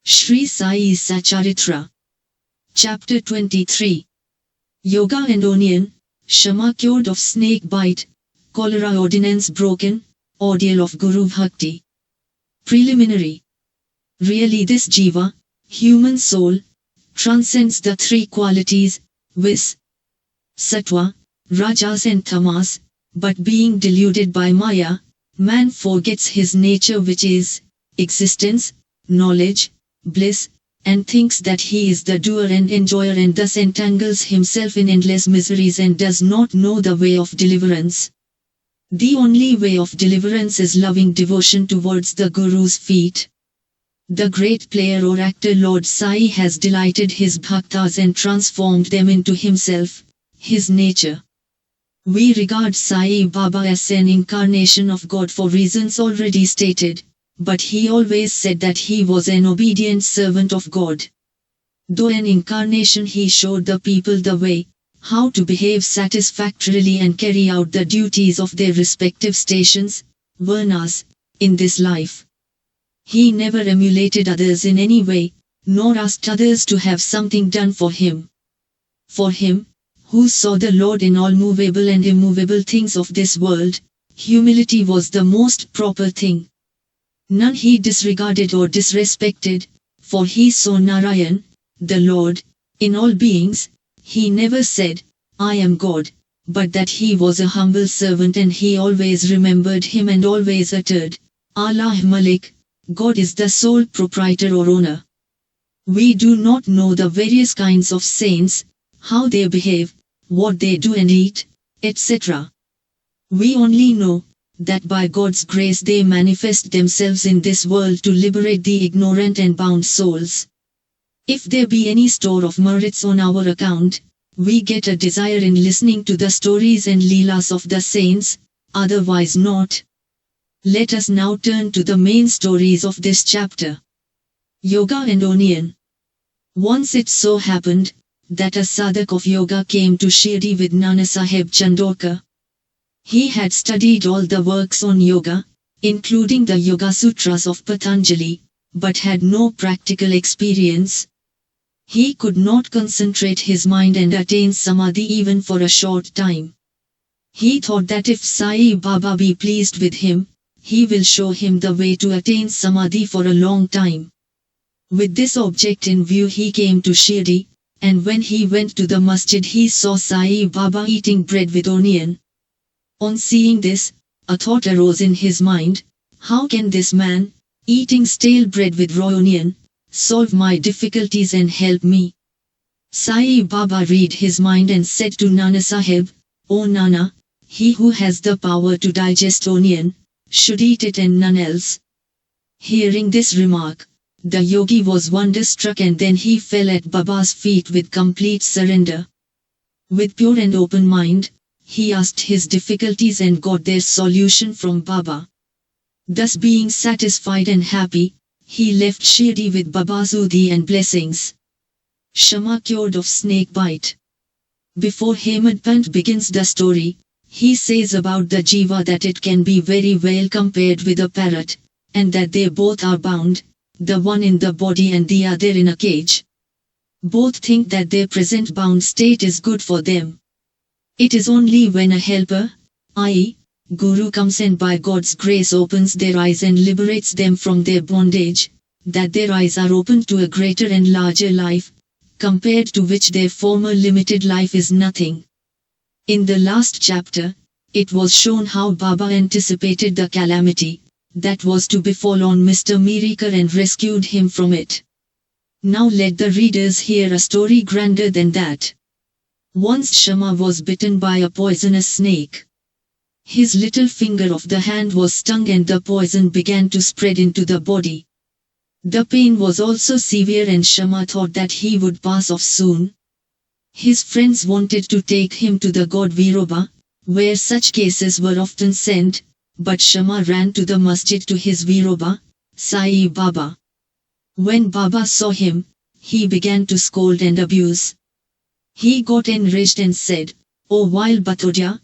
Sri Sai Satcharitra. Chapter 23. Yoga and Onion, Shama cured of snake bite, cholera ordinance broken, ordeal of Guru Bhakti. Preliminary. Really this Jiva, human soul, transcends the three qualities, vis, sattva, rajas and tamas, but being deluded by Maya, man forgets his nature which is existence, knowledge, bliss, and thinks that he is the doer and enjoyer and thus entangles himself in endless miseries and does not know the way of deliverance. The only way of deliverance is loving devotion towards the Guru's feet. The great player or actor Lord Sai has delighted his bhaktas and transformed them into himself, his nature. We regard Sai Baba as an incarnation of God for reasons already stated, but he always said that he was an obedient servant of God. Though an incarnation, he showed the people the way, how to behave satisfactorily and carry out the duties of their respective stations, varnas, in this life. He never emulated others in any way, nor asked others to have something done for him. For him, who saw the Lord in all movable and immovable things of this world, humility was the most proper thing. None he disregarded or disrespected, for he saw Narayan, the Lord, in all beings. He never said, I am God, but that he was a humble servant, and he always remembered him and always uttered, Allah Malik, God is the sole proprietor or owner. We do not know the various kinds of saints, how they behave, what they do and eat, etc. We only know that by God's grace they manifest themselves in this world to liberate the ignorant and bound souls. If there be any store of merits on our account, we get a desire in listening to the stories and leelas of the saints, otherwise not. Let us now turn to the main stories of this chapter. Yoga and Onion. Once it so happened that a sadhak of yoga came to Shirdi with Nanasaheb Chandorkar. He had studied all the works on yoga, including the Yoga Sutras of Patanjali, but had no practical experience. He could not concentrate his mind and attain samadhi even for a short time. He thought that if Sai Baba be pleased with him, he will show him the way to attain samadhi for a long time. With this object in view he came to Shirdi, and when he went to the masjid he saw Sai Baba eating bread with onion. On seeing this, a thought arose in his mind, how can this man, eating stale bread with raw onion, solve my difficulties and help me? Sai Baba read his mind and said to Nana Sahib, O Nana, he who has the power to digest onion, should eat it and none else. Hearing this remark, the yogi was wonderstruck and then he fell at Baba's feet with complete surrender. With pure and open mind, he asked his difficulties and got their solution from Baba. Thus being satisfied and happy, he left Shirdi with Baba's udhi and blessings. Shama cured of snake bite. Before Hemadpant begins the story, he says about the jiva that it can be very well compared with a parrot, and that they both are bound, the one in the body and the other in a cage. Both think that their present bound state is good for them. It is only when a helper, i.e., Guru comes and by God's grace opens their eyes and liberates them from their bondage, that their eyes are opened to a greater and larger life, compared to which their former limited life is nothing. In the last chapter, it was shown how Baba anticipated the calamity that was to befall on Mr. Mirikar and rescued him from it. Now let the readers hear a story grander than that. Once Shama was bitten by a poisonous snake. His little finger of the hand was stung and the poison began to spread into the body. The pain was also severe and Shama thought that he would pass off soon. His friends wanted to take him to the god Viroba, where such cases were often sent, but Shama ran to the masjid to his Viroba, Sai Baba. When Baba saw him, he began to scold and abuse. He got enraged and said, O vile Batodya,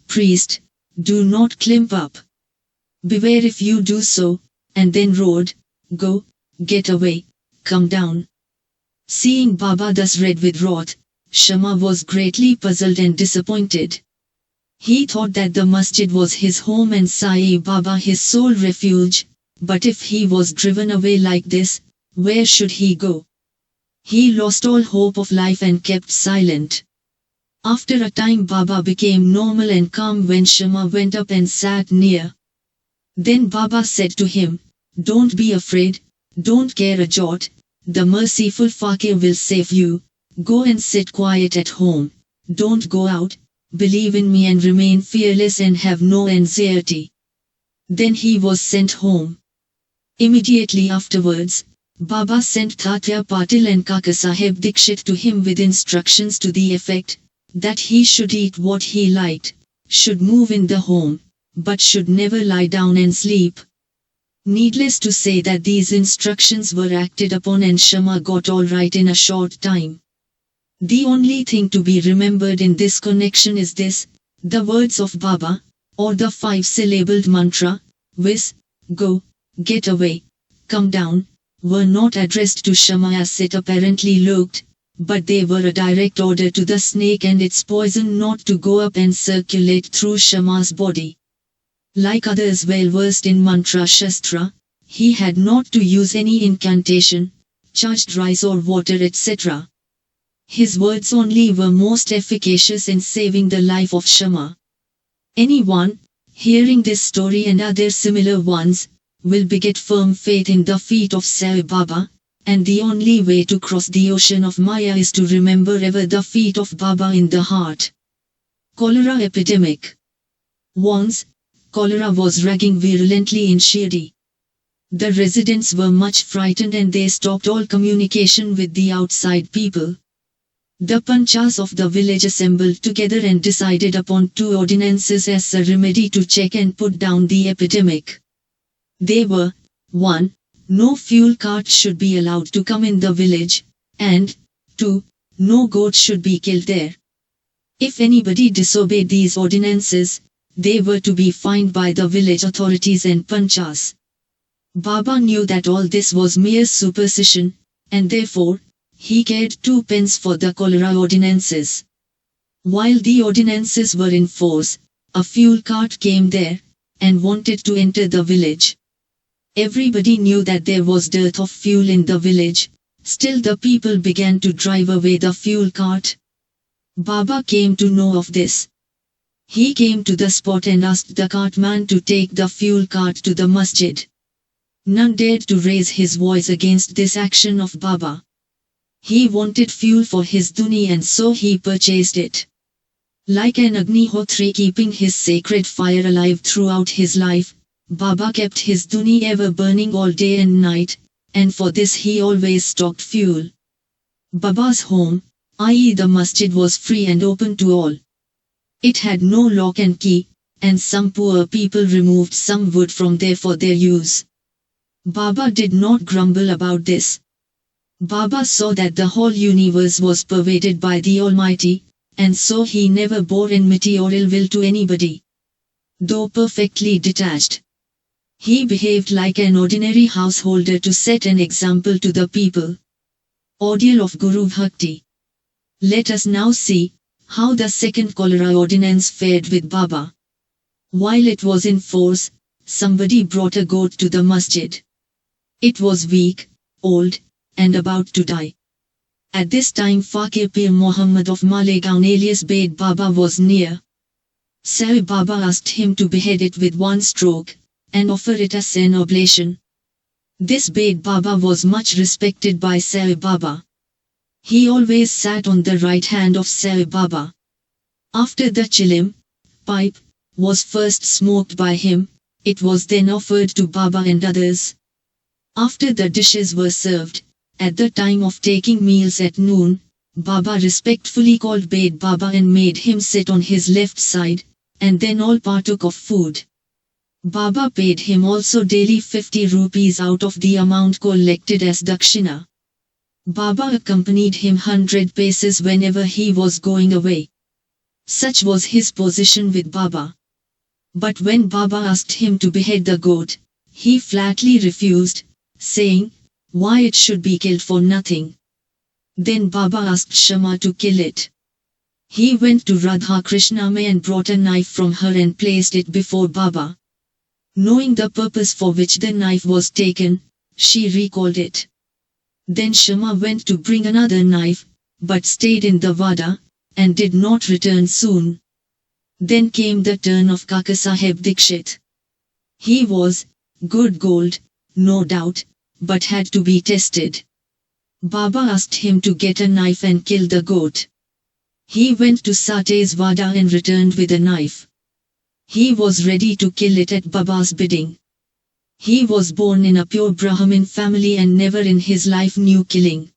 priest, do not climb up. Beware if you do so, and then roared, Go, get away, come down. Seeing Baba thus red with wrath, Shama was greatly puzzled and disappointed. He thought that the masjid was his home and Sai Baba his sole refuge, but if he was driven away like this, where should he go? He lost all hope of life and kept silent. After a time Baba became normal and calm when Shama went up and sat near. Then Baba said to him, "Don't be afraid, don't care a jot, the merciful Fakir will save you, go and sit quiet at home, don't go out, believe in me and remain fearless and have no anxiety." Then he was sent home. Immediately afterwards, Baba sent Tatya Patil and Kaka Sahib Dikshit to him with instructions to the effect that he should eat what he liked, should move in the home, but should never lie down and sleep. Needless to say that these instructions were acted upon and Shama got all right in a short time. The only thing to be remembered in this connection is this: the words of Baba, or the 5-syllabled mantra, viz, go, get away, come down, were not addressed to Shama as it apparently looked, but they were a direct order to the snake and its poison not to go up and circulate through Shama's body. Like others well versed in mantra shastra, he had not to use any incantation, charged rice or water etc. His words only were most efficacious in saving the life of Shama. Anyone, hearing this story and other similar ones, will beget firm faith in the feet of Sai Baba, and the only way to cross the ocean of Maya is to remember ever the feet of Baba in the heart. Cholera epidemic. Once, cholera was raging virulently in Shirdi. The residents were much frightened and they stopped all communication with the outside people. The panchas of the village assembled together and decided upon 2 ordinances as a remedy to check and put down the epidemic. They were, 1. No fuel cart should be allowed to come in the village, and 2. No goat should be killed there. If anybody disobeyed these ordinances, they were to be fined by the village authorities and panchas. Baba knew that all this was mere superstition, and therefore, he cared 2 pence for the cholera ordinances. While the ordinances were in force, a fuel cart came there, and wanted to enter the village. Everybody knew that there was dearth of fuel in the village, still the people began to drive away the fuel cart. Baba came to know of this. He came to the spot and asked the cartman to take the fuel cart to the masjid. None dared to raise his voice against this action of Baba. He wanted fuel for his duni and so he purchased it. Like an Agnihotri keeping his sacred fire alive throughout his life, Baba kept his duni ever burning all day and night, and for this he always stocked fuel. Baba's home, i.e. the masjid, was free and open to all. It had no lock and key, and some poor people removed some wood from there for their use. Baba did not grumble about this. Baba saw that the whole universe was pervaded by the Almighty, and so he never bore enmity or ill will to anybody. Though perfectly detached, he behaved like an ordinary householder to set an example to the people. Ordeal of Guru Bhakti. Let us now see how the second cholera ordinance fared with Baba. While it was in force, somebody brought a goat to the masjid. It was weak, old, and about to die. At this time Fakir Pir Muhammad of Malegaon alias Bade Baba was near. Sai Baba asked him to behead it with 1 stroke, and offer it as an oblation. This Bade Baba was much respected by Sai Baba. He always sat on the right hand of Sai Baba. After the chilim, pipe, was first smoked by him, it was then offered to Baba and others. After the dishes were served, at the time of taking meals at noon, Baba respectfully called Bade Baba and made him sit on his left side, and then all partook of food. Baba paid him also daily 50 rupees out of the amount collected as dakshina. Baba accompanied him 100 paces whenever he was going away. Such was his position with Baba. But when Baba asked him to behead the goat, he flatly refused, saying, why it should be killed for nothing. Then Baba asked Shama to kill it. He went to Radha Krishnamai and brought a knife from her and placed it before Baba. Knowing the purpose for which the knife was taken, she recalled it. Then Shama went to bring another knife, but stayed in the Vada, and did not return soon. Then came the turn of Kakasaheb Dikshit. He was good gold, no doubt, but had to be tested. Baba asked him to get a knife and kill the goat. He went to Sate's Vada and returned with a knife. He was ready to kill it at Baba's bidding. He was born in a pure Brahmin family and never in his life knew killing.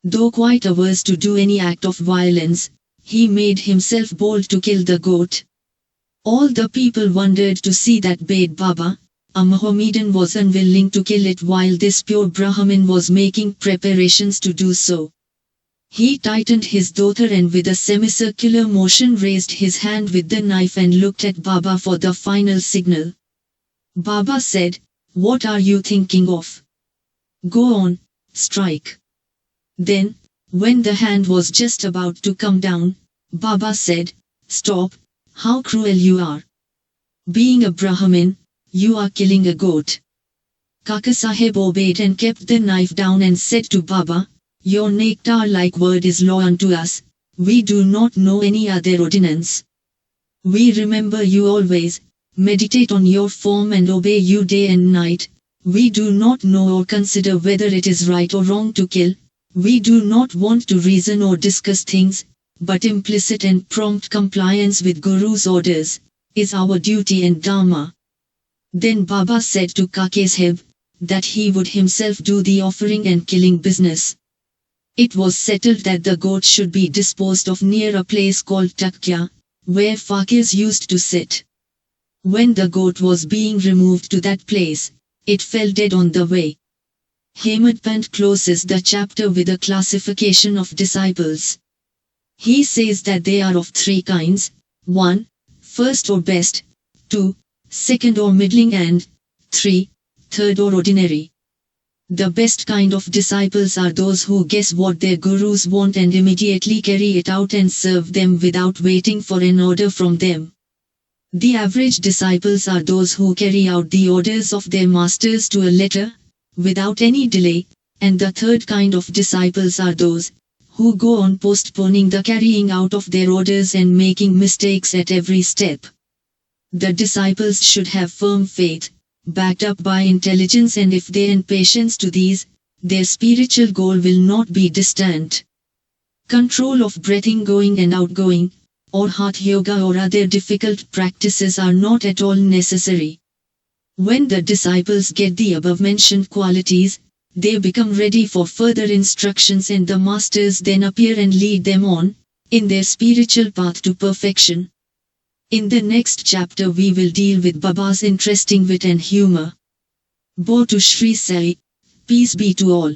Though quite averse to do any act of violence, he made himself bold to kill the goat. All the people wondered to see that Bade Baba, a Mohammedan, was unwilling to kill it while this pure Brahmin was making preparations to do so. He tightened his dhota and with a semicircular motion raised his hand with the knife and looked at Baba for the final signal. Baba said, "What are you thinking of? Go on, strike." Then, when the hand was just about to come down, Baba said, "Stop, how cruel you are. Being a Brahmin, you are killing a goat." Kakasaheb obeyed and kept the knife down and said to Baba, "Your nectar-like word is law unto us, we do not know any other ordinance. We remember you always, meditate on your form and obey you day and night. We do not know or consider whether it is right or wrong to kill. We do not want to reason or discuss things, but implicit and prompt compliance with Guru's orders is our duty and dharma." Then Baba said to Kakasaheb that he would himself do the offering and killing business. It was settled that the goat should be disposed of near a place called Takya, where fakirs used to sit. When the goat was being removed to that place, it fell dead on the way. Hemadpant closes the chapter with a classification of disciples. He says that they are of three kinds: 1. First or best; 2. Second or middling; and 3. Third or ordinary. The best kind of disciples are those who guess what their gurus want and immediately carry it out and serve them without waiting for an order from them. The average disciples are those who carry out the orders of their masters to a letter, without any delay, and the third kind of disciples are those who go on postponing the carrying out of their orders and making mistakes at every step. The disciples should have firm faith, backed up by intelligence, and if they lend patience to these, their spiritual goal will not be distant. Control of breathing going and outgoing, or heart yoga or other difficult practices are not at all necessary. When the disciples get the above-mentioned qualities, they become ready for further instructions and the masters then appear and lead them on, in their spiritual path to perfection. In the next chapter we will deal with Baba's interesting wit and humor. Bo to Sri Sai, peace be to all.